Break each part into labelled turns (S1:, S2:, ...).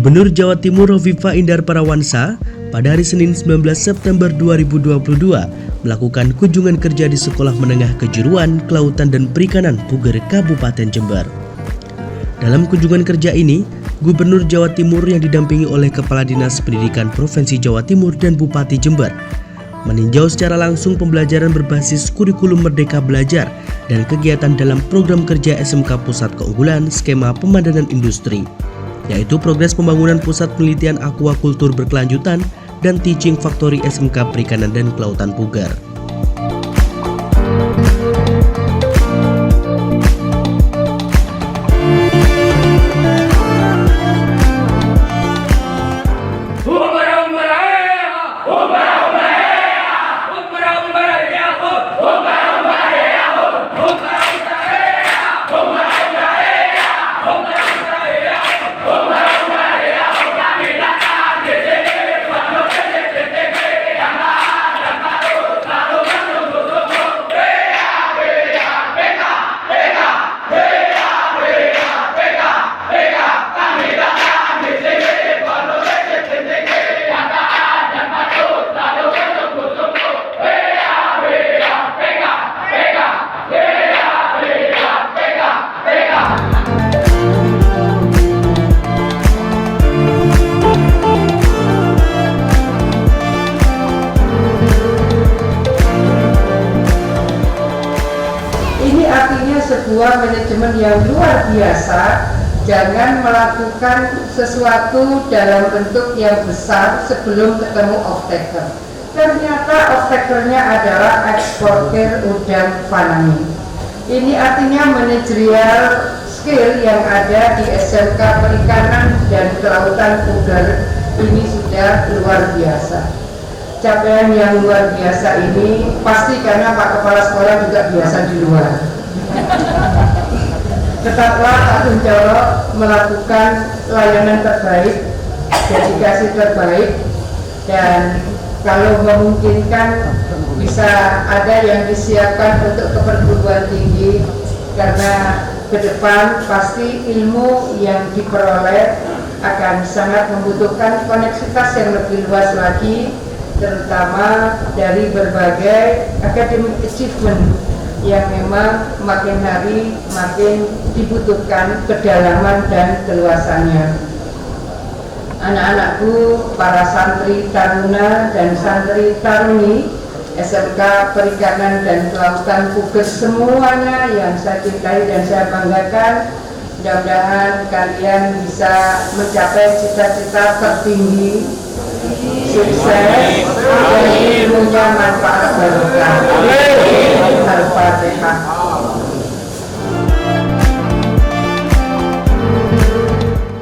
S1: Gubernur Jawa Timur Hovifah Indar Parawansa pada hari Senin 19 September 2022 melakukan kunjungan kerja di Sekolah Menengah Kejuruan Kelautan dan Perikanan Puger, Kabupaten Jember. Dalam kunjungan kerja ini, Gubernur Jawa Timur yang didampingi oleh Kepala Dinas Pendidikan Provinsi Jawa Timur dan Bupati Jember meninjau secara langsung pembelajaran berbasis kurikulum Merdeka Belajar dan kegiatan dalam program kerja SMK Pusat Keunggulan Skema Pemandangan Industri, yaitu progres pembangunan pusat penelitian aquakultur berkelanjutan dan teaching factory SMK Perikanan dan Kelautan Puger.
S2: Sebuah manajemen yang luar biasa. Jangan melakukan sesuatu dalam bentuk yang besar sebelum ketemu off-taker. Ternyata off-takernya adalah eksportir udang fanami. Ini artinya manajerial skill yang ada di SMK Perikanan dan Kelautan Puger ini sudah luar biasa. Capaian yang luar biasa ini pasti karena Pak Kepala Sekolah juga biasa di luar. Tetaplah Pak Kuncoro melakukan layanan terbaik, dedikasi terbaik, dan kalau memungkinkan bisa ada yang disiapkan untuk ke perguruan tinggi, karena ke depan pasti ilmu yang diperoleh akan sangat membutuhkan koneksitas yang lebih luas lagi, terutama dari berbagai academic achievement yang memang makin hari makin dibutuhkan kedalaman dan keluasannya. Anak-anakku, para santri taruna dan santri taruni SMK Perikanan dan Kelautan Puger semuanya yang saya cintai dan saya banggakan, mudah-mudahan kalian bisa mencapai cita-cita tertinggi, sukses, dan ilmunya manfaat barokah. Al-Fatihah.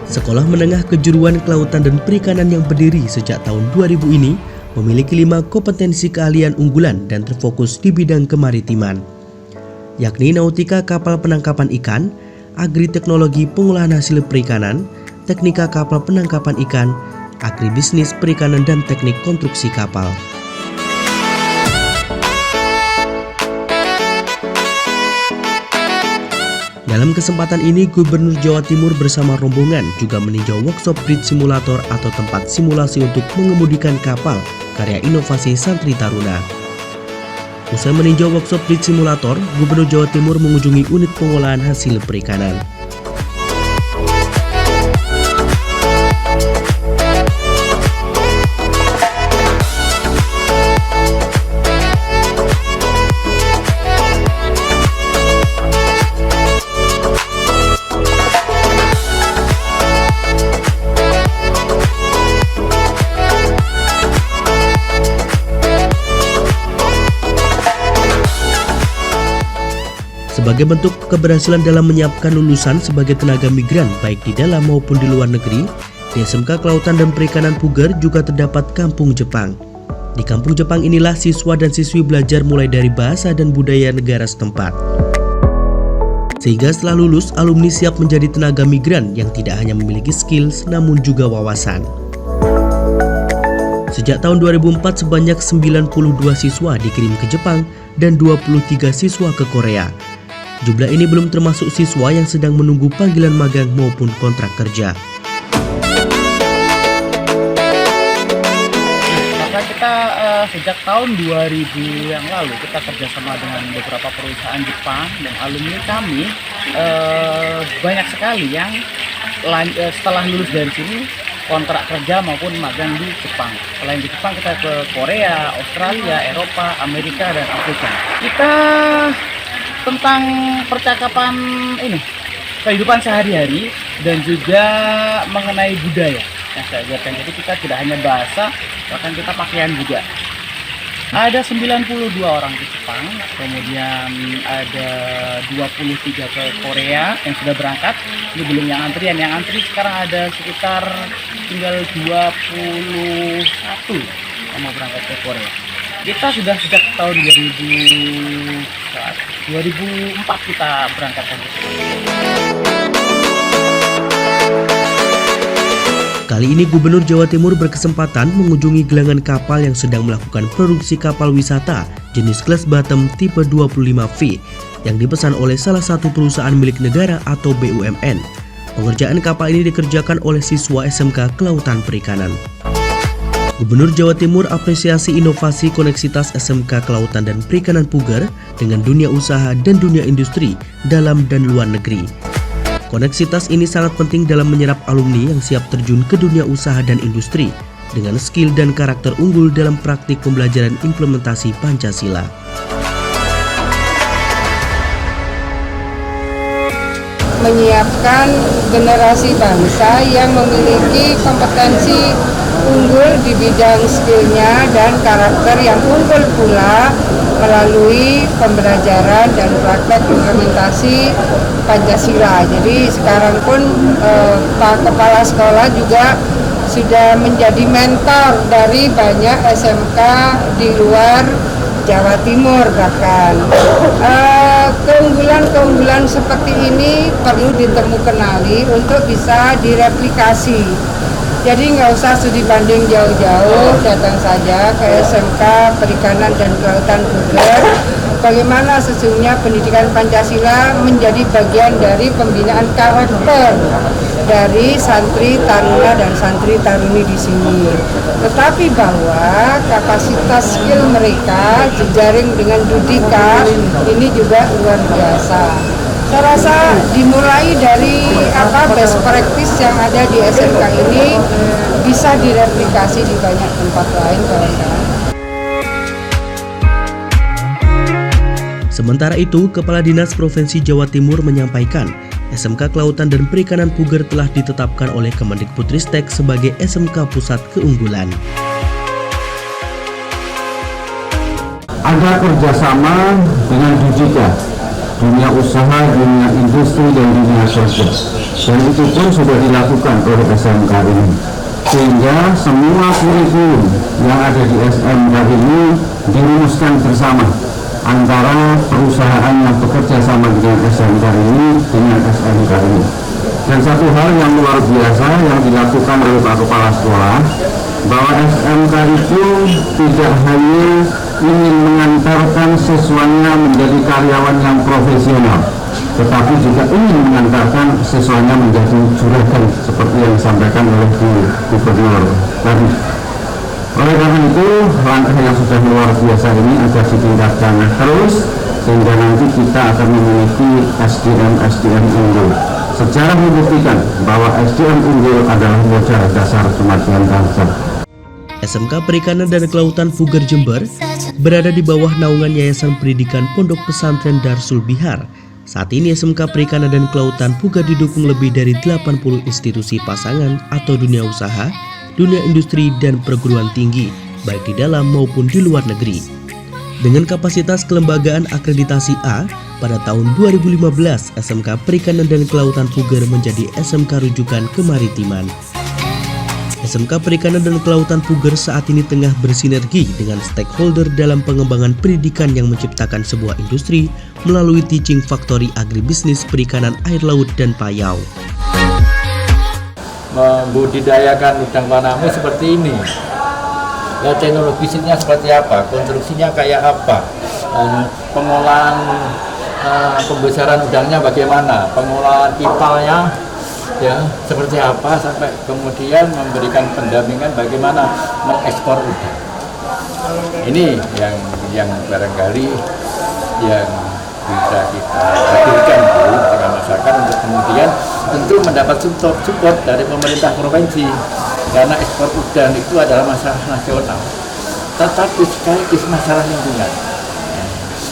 S1: Sekolah Menengah Kejuruan Kelautan dan Perikanan yang berdiri sejak tahun 2000 ini memiliki 5 kompetensi keahlian unggulan dan terfokus di bidang kemaritiman, yakni nautika kapal penangkapan ikan, agriteknologi pengolahan hasil perikanan, teknika kapal penangkapan ikan, agribisnis perikanan, dan teknik konstruksi kapal. Dalam kesempatan ini, Gubernur Jawa Timur bersama rombongan juga meninjau workshop bridge simulator atau tempat simulasi untuk mengemudikan kapal karya inovasi santri taruna. Usai meninjau workshop bridge simulator, Gubernur Jawa Timur mengunjungi unit pengolahan hasil perikanan. Sebagai bentuk keberhasilan dalam menyiapkan lulusan sebagai tenaga migran baik di dalam maupun di luar negeri, di SMK Kelautan dan Perikanan Puger juga terdapat Kampung Jepang. Di Kampung Jepang inilah siswa dan siswi belajar mulai dari bahasa dan budaya negara setempat. Sehingga setelah lulus, alumni siap menjadi tenaga migran yang tidak hanya memiliki skills namun juga wawasan. Sejak tahun 2004 sebanyak 92 siswa dikirim ke Jepang dan 23 siswa ke Korea. Jumlah ini belum termasuk siswa yang sedang menunggu panggilan magang maupun kontrak kerja.
S3: kita sejak tahun 2000 yang lalu kita kerjasama dengan beberapa perusahaan Jepang, dan alumni kami banyak sekali yang setelah lulus dari sini kontrak kerja maupun magang di Jepang. Selain di Jepang kita ke Korea, Australia, Eropa, Amerika, dan Afrika. Kita tentang percakapan ini, kehidupan sehari-hari dan juga mengenai budaya yang saya ajarkan. Jadi kita tidak hanya bahasa, bahkan kita pakaian juga. Ada 92 orang di Jepang, kemudian ada 23 ke Korea yang sudah berangkat. Ini belum yang antrian, yang antri sekarang ada sekitar tinggal 21 yang mau berangkat ke Korea. Kita sudah sejak tahun 2004 kita berangkat ke Jepang.
S1: Kali ini Gubernur Jawa Timur berkesempatan mengunjungi gelangan kapal yang sedang melakukan produksi kapal wisata jenis kelas bottom tipe 25V yang dipesan oleh salah satu perusahaan milik negara atau BUMN. Pengerjaan kapal ini dikerjakan oleh siswa SMK Kelautan Perikanan. Gubernur Jawa Timur apresiasi inovasi koneksitas SMK Kelautan dan Perikanan Puger dengan dunia usaha dan dunia industri dalam dan luar negeri. Koneksitas ini sangat penting dalam menyerap alumni yang siap terjun ke dunia usaha dan industri dengan skill dan karakter unggul dalam praktik pembelajaran implementasi Pancasila.
S2: Menyiapkan generasi bangsa yang memiliki kompetensi unggul di bidang skillnya dan karakter yang unggul pula melalui pembelajaran dan praktek implementasi Pancasila. Jadi sekarang pun Pak Kepala Sekolah juga sudah menjadi mentor dari banyak SMK di luar Jawa Timur bahkan. Keunggulan-keunggulan seperti ini perlu ditemukanali untuk bisa direplikasi. Jadi nggak usah studi banding jauh-jauh, datang saja ke SMK Perikanan dan Kelautan Puger. Bagaimana sesungguhnya pendidikan Pancasila menjadi bagian dari pembinaan karakter dari santri taruna dan santri taruni di sini. Tetapi bahwa kapasitas skill mereka jejaring dengan Dudika ini juga luar biasa. Saya rasa dimulai dari best practice yang ada di SMK ini bisa direplikasi di banyak tempat lain kawan-kawan.
S1: Sementara itu, Kepala Dinas Provinsi Jawa Timur menyampaikan SMK Kelautan dan Perikanan Puger telah ditetapkan oleh Kemendikbudristek sebagai SMK Pusat Keunggulan.
S4: Ada kerjasama dengan Dudika, dunia usaha, dunia industri, dan dunia kerja. Dan itu pun sudah dilakukan oleh SMK ini. Sehingga semua kurikulum yang ada di SMK ini dirumuskan bersama antara perusahaan yang bekerja sama dengan SMK ini dengan SMK ini. Dan satu hal yang luar biasa yang dilakukan oleh Pak Kepala Sekolah, bahwa SMK itu tidak hanya ingin mengantarkan siswanya menjadi karyawan yang profesional, tetapi juga ingin mengantarkan siswanya menjadi juragan seperti yang disampaikan oleh Gubernur tadi. Oleh karena itu, langkah yang sudah luar biasa ini agar ditingkatkan terus, sehingga nanti kita akan memiliki SDM unggul. Sejarah membuktikan bahwa SDM unggul adalah modal dasar kemajuan bangsa.
S1: SMK Perikanan dan Kelautan Puger Jember berada di bawah naungan Yayasan Pendidikan Pondok Pesantren Darsul Bihar. Saat ini SMK Perikanan dan Kelautan Puger didukung lebih dari 80 institusi pasangan atau dunia usaha, dunia industri, dan perguruan tinggi, baik di dalam maupun di luar negeri. Dengan kapasitas kelembagaan akreditasi A, pada tahun 2015 SMK Perikanan dan Kelautan Puger menjadi SMK rujukan kemaritiman. SMK Perikanan dan Kelautan Puger saat ini tengah bersinergi dengan stakeholder dalam pengembangan pendidikan yang menciptakan sebuah industri melalui Teaching Factory Agribisnis Perikanan Air Laut dan Payau.
S5: Membudidayakan udang Panamo seperti ini. Ya, teknologisnya seperti apa, konstruksinya kayak apa, pengolahan pembesaran udangnya bagaimana, pengolahan ipalnya ya seperti apa, sampai kemudian memberikan pendampingan bagaimana mengekspor udang. Ini yang barangkali yang bisa kita hadirkan di tengah masyarakat untuk kemudian tentu mendapat support dari pemerintah provinsi, karena ekspor udang itu adalah masalah nasional, tetapi sekaligus masalah lingkungan,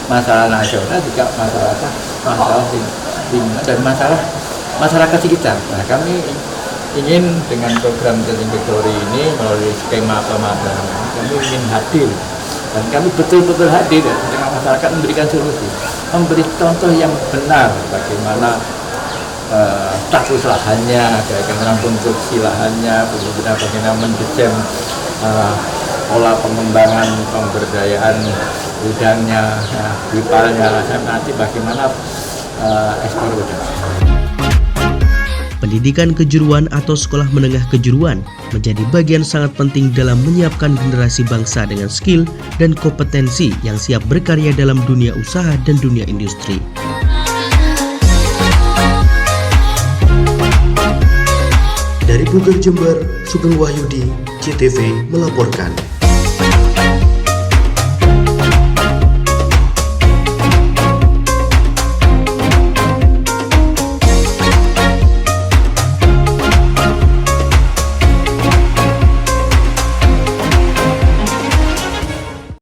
S5: masalah nasional juga masalah lingkungan dan masalah masyarakat sekitar. Nah, kami ingin dengan program Genting Victory ini melalui skema pemagangan kami ingin hadir, dan kami betul-betul hadir di tengah masyarakat, memberikan solusi, memberi contoh yang benar bagaimana status lahannya, bagaimana konstruksi lahannya, bagaimana mendesain pola pengembangan pemberdayaan udangnya, wipalnya, nanti bagaimana ekspor udang.
S1: Pendidikan kejuruan atau sekolah menengah kejuruan menjadi bagian sangat penting dalam menyiapkan generasi bangsa dengan skill dan kompetensi yang siap berkarya dalam dunia usaha dan dunia industri. Dari Puger Jember, Sugeng Wahyudi, CTV melaporkan.